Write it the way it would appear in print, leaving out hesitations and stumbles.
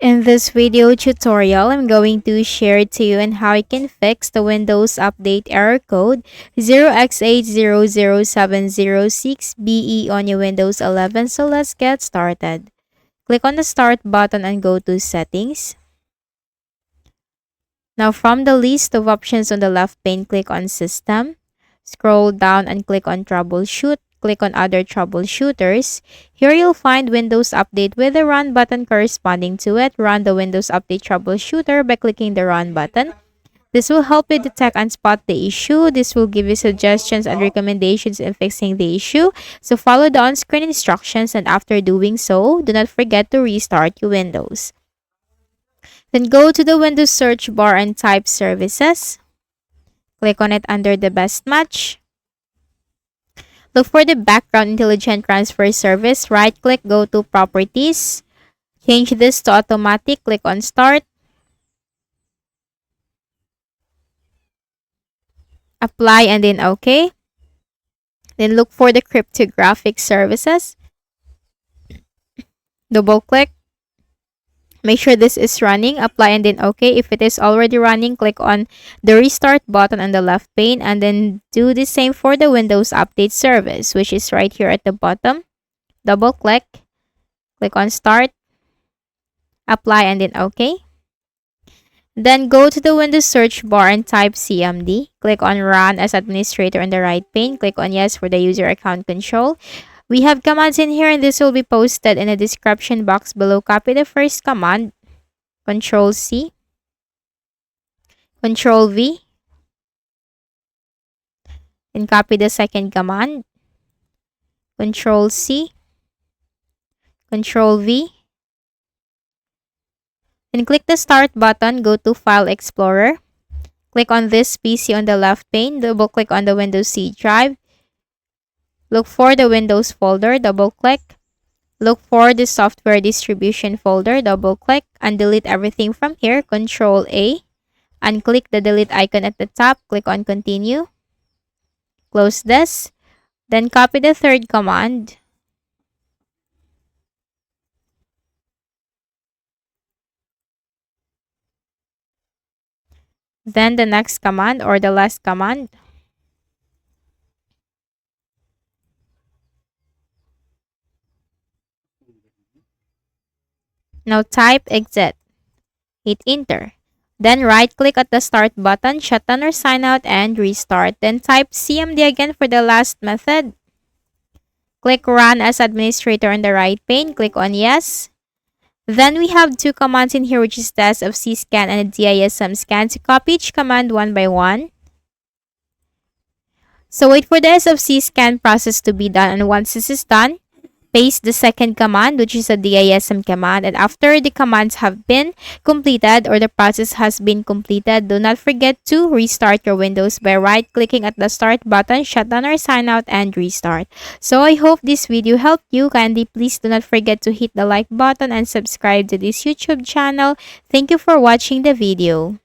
In this video tutorial, I'm going to share to you on how you can fix the Windows Update error code 0x800706be on your Windows 11. So let's get started. Click on the Start button and go to Settings. Now from the list of options on the left pane, click on System. Scroll down and click on Troubleshoot. Click on Other Troubleshooters. Here you'll find Windows Update with the Run button corresponding to it. Run the Windows Update Troubleshooter by clicking the Run button. This will help you detect and spot the issue. This will give you suggestions and recommendations in fixing the issue. So follow the on-screen instructions, and after doing so, do not forget to restart your Windows. Then go to the Windows search bar and type Services. Click on it under the Best Match. Look for the Background Intelligent Transfer Service. Right-click, go to Properties. Change this to Automatic. Click on Start. Apply and then OK. Then look for the Cryptographic Services. Double-click. Make sure this is running. Apply and then OK. If it is already running, click on the Restart button on the left pane and then do the same for the Windows Update service, which is right here at the bottom. Double click. Click on Start. Apply and then OK. Then go to the Windows search bar and type CMD. Click on Run as Administrator on the right pane. Click on Yes for the user account control. We have commands in here and this will be posted in the description box below. Copy the first command, Control C, Control V, and copy the second command, Control C, Control V, and click the Start button. Go to File Explorer. Click on this PC on the left pane. Double click on the Windows C drive. Look for the Windows folder, double-click. Look for the Software Distribution folder, double-click, and delete everything from here, Control-A. And click the delete icon at the top, click on Continue. Close this. Then copy the third command. Then the next command or the last command. Now type exit. Hit enter. Then right-click at the Start button, shut down or sign out, and restart. Then type CMD again for the last method. Click Run as Administrator on the right pane. Click on Yes. Then we have two commands in here, which is the SFC scan and the DISM scan. To copy each command one by one. So wait for the SFC scan process to be done, and once this is done, paste the second command, which is a DISM command, and after the commands have been completed or the process has been completed, do not forget to restart your Windows by right-clicking at the Start button, shut down or sign out, and restart. So I hope this video helped you. Kindly please do not forget to hit the like button and subscribe to this YouTube channel. Thank you for watching the video.